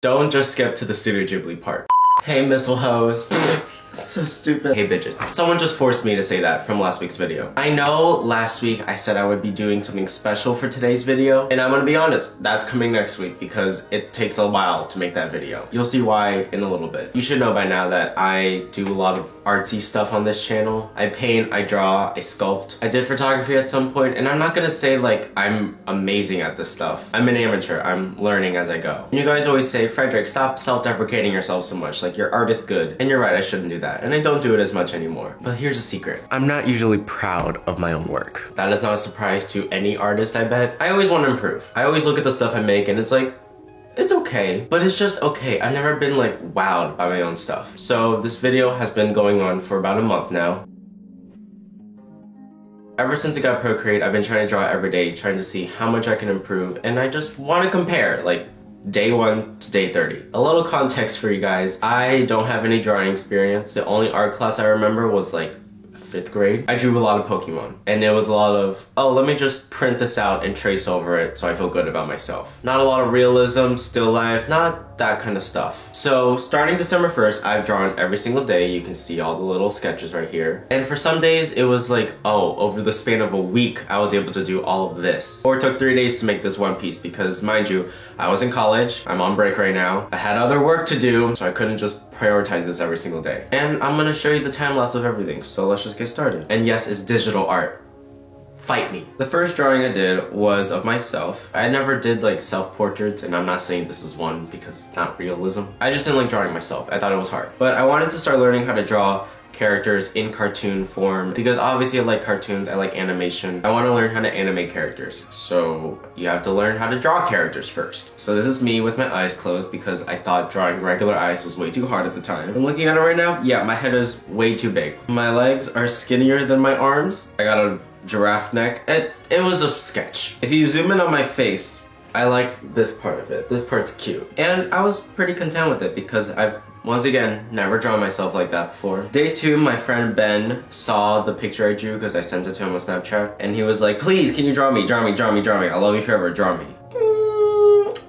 Don't just skip to the Studio Ghibli part. Hey missile hoes. So stupid. Hey bitches. Someone just forced me to say that from last week's video. I know last week I said I would be doing something special for today's video, and I'm gonna be honest, that's coming next week because it takes a while to make that video. You'll see why in a little bit. You should know by now that I do a lot of artsy stuff on this channel. I paint, I draw, I sculpt. I did photography at some point, and I'm not gonna say like I'm amazing at this stuff. I'm an amateur, I'm learning as I go. And you guys always say, Frederick, stop self-deprecating yourself so much, like your art is good. And you're right, I shouldn't do that, and I don't do it as much anymore. But here's a secret. I'm not usually proud of my own work. That is not a surprise to any artist, I bet. I always want to improve. I always look at the stuff I make and it's like, it's okay, but it's just okay. I've never been like wowed by my own stuff. So this video has been going on for about a month now. Ever since I got Procreate, I've been trying to draw every day, trying to see how much I can improve, and I just want to compare, like, day 1 to day 30. A little context for you guys. I don't have any drawing experience. The only art class I remember was like 5th grade. I drew a lot of Pokemon, and it was a lot of, oh, let me just print this out and trace over it so I feel good about myself. Not a lot of realism, still life, not that kind of stuff. So starting December 1st, I've drawn every single day. You can see all the little sketches right here. And for some days, it was like, oh, over the span of a week, I was able to do all of this. Or it took 3 days to make this one piece because, mind you, I was in college, I'm on break right now. I had other work to do, so I couldn't just prioritize this every single day. And I'm gonna show you the time lapse of everything, so let's just get started. And yes, it's digital art. Fight me. The first drawing I did was of myself. I never did like self-portraits, and I'm not saying this is one because it's not realism. I just didn't like drawing myself. I thought it was hard. But I wanted to start learning how to draw characters in cartoon form because obviously I like cartoons, I like animation. I want to learn how to animate characters. So you have to learn how to draw characters first. So this is me with my eyes closed because I thought drawing regular eyes was way too hard at the time. And looking at it right now, yeah, my head is way too big. My legs are skinnier than my arms. I got a giraffe neck. It was a sketch. If you zoom in on my face, I like this part of it. This part's cute. And I was pretty content with it because I've, once again, never drawn myself like that before. Day 2, my friend Ben saw the picture I drew because I sent it to him on Snapchat. And he was like, please, can you draw me, draw me, draw me, draw me. I love you forever, draw me.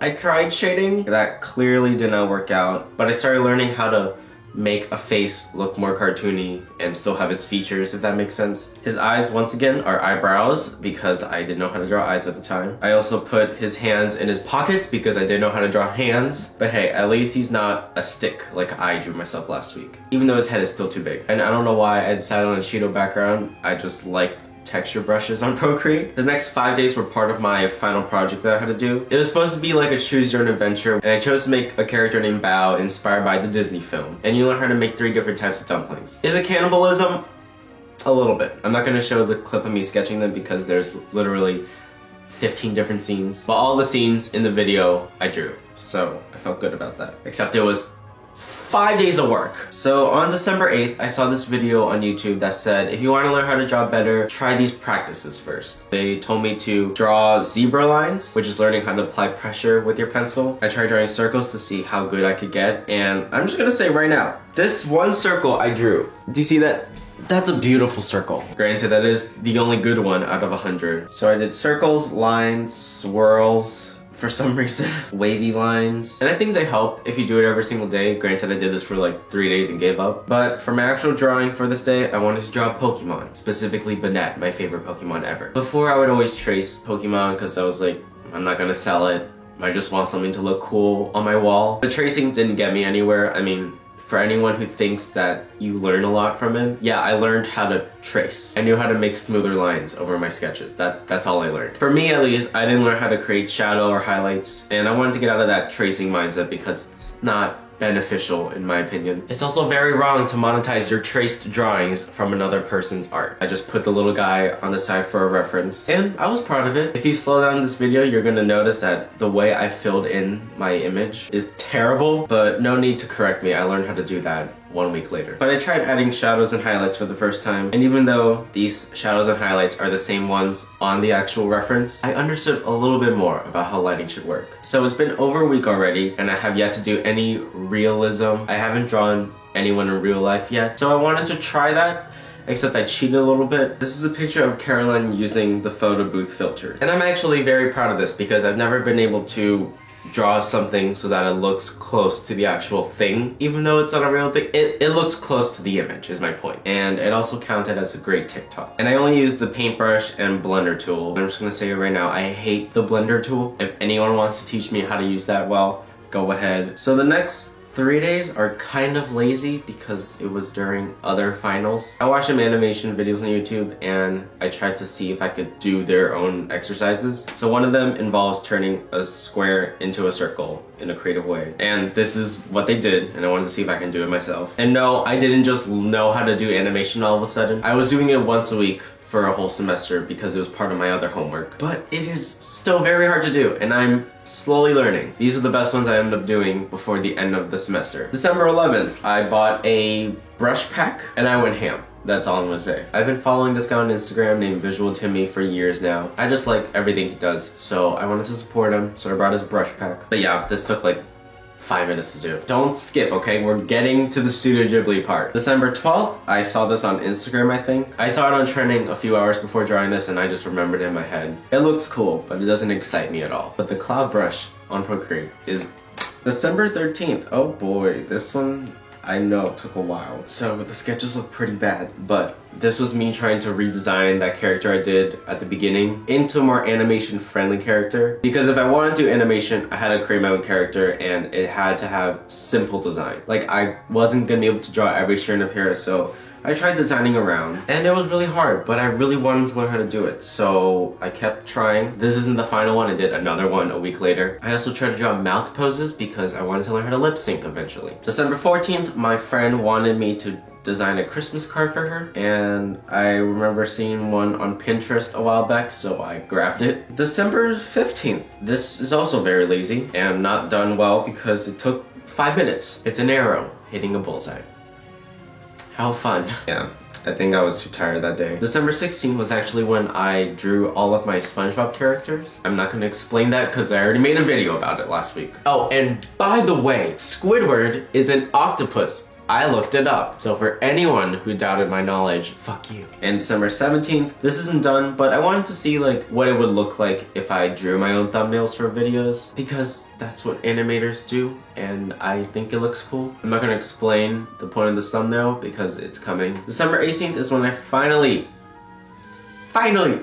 I tried shading. That clearly did not work out. But I started learning how to make a face look more cartoony and still have its features, if that makes sense. His eyes, once again, are eyebrows because I didn't know how to draw eyes at the time. I also put his hands in his pockets because I didn't know how to draw hands. But hey, at least he's not a stick like I drew myself last week, even though his head is still too big. And I don't know why I decided on a Cheeto background. I just like texture brushes on Procreate. The next 5 days were part of my final project that I had to do. It was supposed to be like a choose your own adventure, and I chose to make a character named Bao inspired by the Disney film. And you learn how to make 3 different types of dumplings. Is it cannibalism? A little bit. I'm not gonna show the clip of me sketching them because there's literally 15 different scenes. But all the scenes in the video I drew. So I felt good about that. Except it was 5 days of work. So on December 8th, I saw this video on YouTube that said, if you want to learn how to draw better, try these practices first. They told me to draw zebra lines, which is learning how to apply pressure with your pencil. I tried drawing circles to see how good I could get, and I'm just gonna say right now, this one circle I drew, do you see that? That's a beautiful circle. Granted, that is the only good one out of 100. So I did circles, lines, swirls, for some reason, wavy lines. And I think they help if you do it every single day. Granted, I did this for like 3 days and gave up. But for my actual drawing for this day, I wanted to draw Pokemon, specifically Banette, my favorite Pokemon ever. Before, I would always trace Pokemon because I was like, I'm not gonna sell it. I just want something to look cool on my wall. The tracing didn't get me anywhere. I mean, for anyone who thinks that you learn a lot from it, yeah, I learned how to trace. I knew how to make smoother lines over my sketches. That's all I learned. For me, at least, I didn't learn how to create shadow or highlights, and I wanted to get out of that tracing mindset because it's not beneficial in my opinion. It's also very wrong to monetize your traced drawings from another person's art. I just put the little guy on the side for a reference, and I was proud of it. If you slow down this video, you're gonna notice that the way I filled in my image is terrible, but no need to correct me. I learned how to do that 1 week later. But I tried adding shadows and highlights for the first time, and even though these shadows and highlights are the same ones on the actual reference, I understood a little bit more about how lighting should work. So it's been over a week already, and I have yet to do any realism. I haven't drawn anyone in real life yet, so I wanted to try that, except I cheated a little bit. This is a picture of Caroline using the photo booth filter. And I'm actually very proud of this because I've never been able to draw something so that it looks close to the actual thing. Even though it's not a real thing, it looks close to the image is my point. And it also counted as a great TikTok. And I only used the paintbrush and blender tool. I'm just gonna say it right now, I hate the blender tool. If anyone wants to teach me how to use that well, go ahead. So the next 3 days are kind of lazy because it was during other finals. I watched some animation videos on YouTube and I tried to see if I could do their own exercises. So one of them involves turning a square into a circle in a creative way. And this is what they did, and I wanted to see if I can do it myself. And no, I didn't just know how to do animation all of a sudden. I was doing it once a week for a whole semester because it was part of my other homework. But it is still very hard to do, and I'm slowly learning. These are the best ones I ended up doing before the end of the semester. December 11th, I bought a brush pack and I went ham. That's all I'm gonna say. I've been following this guy on Instagram named Visual Timmy for years now. I just like everything he does, so I wanted to support him, so I brought his brush pack. But yeah, this took like 5 minutes to do. Don't skip, okay? We're getting to the Studio Ghibli part. December 12th, I saw this on Instagram, I think. I saw it on trending a few hours before drawing this and I just remembered it in my head. It looks cool, but it doesn't excite me at all. But the cloud brush on Procreate is December 13th. Oh boy, this one I know took a while. So the sketches look pretty bad, but this was me trying to redesign that character I did at the beginning into a more animation friendly character. Because if I wanted to do animation, I had to create my own character and it had to have simple design. Like I wasn't gonna be able to draw every strand of hair, so I tried designing around and it was really hard, but I really wanted to learn how to do it. So I kept trying. This isn't the final one. I did another one a week later. I also tried to draw mouth poses because I wanted to learn how to lip sync eventually. December 14th, my friend wanted me to design a Christmas card for her, and I remember seeing one on Pinterest a while back, so I grabbed it. December 15th, this is also very lazy and not done well because it took 5 minutes. It's an arrow hitting a bullseye. How fun. Yeah, I think I was too tired that day. December 16th was actually when I drew all of my SpongeBob characters. I'm not gonna explain that because I already made a video about it last week. Oh, and by the way, Squidward is an octopus. I looked it up. So for anyone who doubted my knowledge, fuck you. And December 17th, this isn't done, but I wanted to see like what it would look like if I drew my own thumbnails for videos, because that's what animators do and I think it looks cool. I'm not gonna explain the point of this thumbnail because it's coming. December 18th is when I finally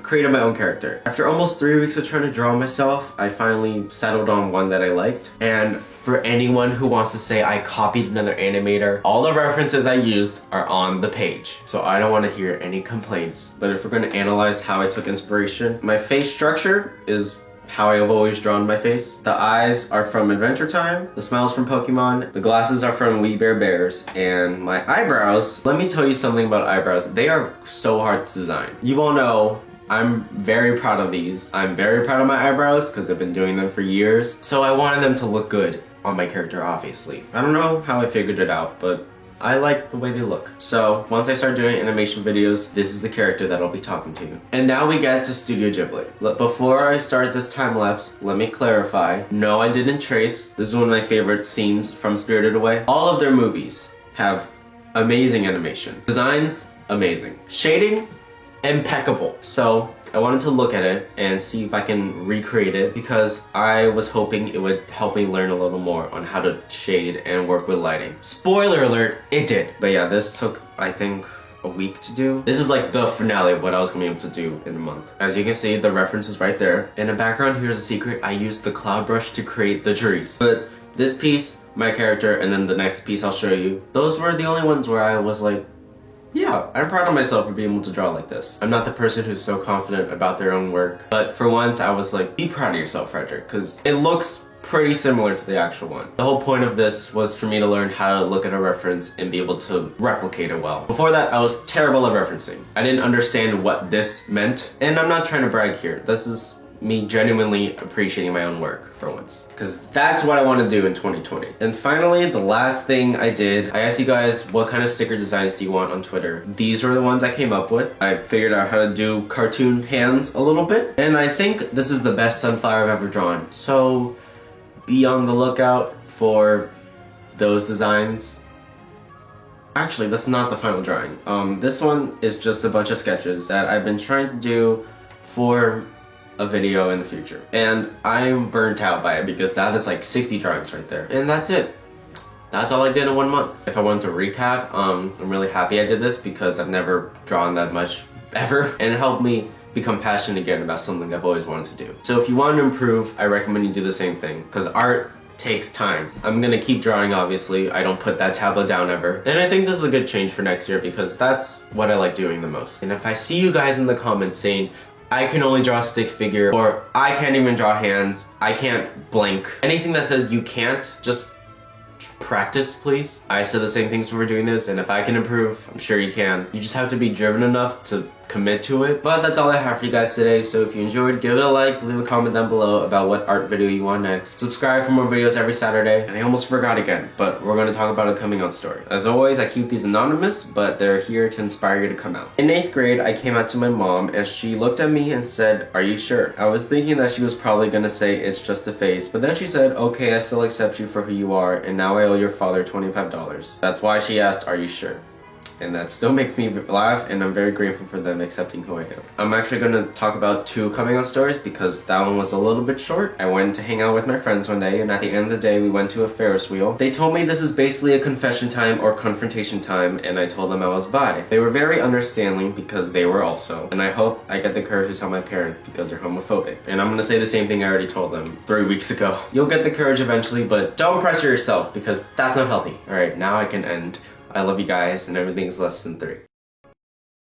created my own character. After almost 3 weeks of trying to draw myself, I finally settled on one that I liked. And for anyone who wants to say I copied another animator, all the references I used are on the page. So I don't want to hear any complaints. But if we're going to analyze how I took inspiration, my face structure is how I have always drawn my face. The eyes are from Adventure Time, the smile's from Pokemon, the glasses are from We Bare Bears, and my eyebrows, let me tell you something about eyebrows. They are so hard to design. You all know I'm very proud of these. I'm very proud of my eyebrows because I've been doing them for years. So I wanted them to look good on my character, obviously. I don't know how I figured it out, but I like the way they look. So once I start doing animation videos, this is the character that I'll be talking to. And now we get to Studio Ghibli. Before I start this time lapse, let me clarify. No, I didn't trace. This is one of my favorite scenes from Spirited Away. All of their movies have amazing animation. Designs, amazing. Shading, impeccable. So I wanted to look at it and see if I can recreate it because I was hoping it would help me learn a little more on how to shade and work with lighting. Spoiler alert, it did. But yeah, this took, I think, a week to do. This is like the finale of what I was gonna be able to do in a month. As you can see, the reference is right there. In the background, here's a secret. I used the cloud brush to create the trees. But this piece, my character, and then the next piece I'll show you, those were the only ones where I was like, yeah, I'm proud of myself for being able to draw like this. I'm not the person who's so confident about their own work, but for once I was like, be proud of yourself, Frederick, because it looks pretty similar to the actual one. The whole point of this was for me to learn how to look at a reference and be able to replicate it well. Before that, I was terrible at referencing. I didn't understand what this meant, and I'm not trying to brag here. This is me genuinely appreciating my own work for once, because that's what I want to do in 2020. And finally, the last thing I did, I asked you guys what kind of sticker designs do you want on Twitter. These were the ones I came up with. I figured out how to do cartoon hands a little bit, and I think this is the best sunflower I've ever drawn. So be on the lookout for those designs. Actually, that's not the final drawing. This one is just a bunch of sketches that I've been trying to do for a video in the future. And I'm burnt out by it because that is like 60 drawings right there. And that's it. That's all I did in 1 month. If I wanted to recap, I'm really happy I did this because I've never drawn that much ever. And it helped me become passionate again about something I've always wanted to do. So if you want to improve, I recommend you do the same thing because art takes time. I'm gonna keep drawing, obviously. I don't put that tablet down ever. And I think this is a good change for next year because that's what I like doing the most. And if I see you guys in the comments saying, I can only draw a stick figure, or I can't even draw hands, I can't blink, anything that says you can't, just practice, please. I said the same things when we're doing this, and if I can improve, I'm sure you can. You just have to be driven enough to commit to it. But that's all I have for you guys today, so if you enjoyed, give it a like, leave a comment down below about what art video you want next. Subscribe for more videos every Saturday. And I almost forgot again, but we're going to talk about a coming out story. As always, I keep these anonymous, but they're here to inspire you to come out. In 8th grade, I came out to my mom, and she looked at me and said, "Are you sure?" I was thinking that she was probably gonna say it's just a phase, but then she said, "Okay, I still accept you for who you are, and now I owe your father $25. That's why she asked, "Are you sure?" And that still makes me laugh, and I'm very grateful for them accepting who I am. I'm actually gonna talk about 2 coming out stories because that one was a little bit short. I went to hang out with my friends one day, and at the end of the day, we went to a Ferris wheel. They told me this is basically a confession time or confrontation time, and I told them I was bi. They were very understanding because they were also, and I hope I get the courage to tell my parents because they're homophobic. And I'm gonna say the same thing I already told them 3 weeks ago. You'll get the courage eventually, but don't pressure yourself because that's not healthy. Alright, now I can end. I love you guys, and everything's less than 3.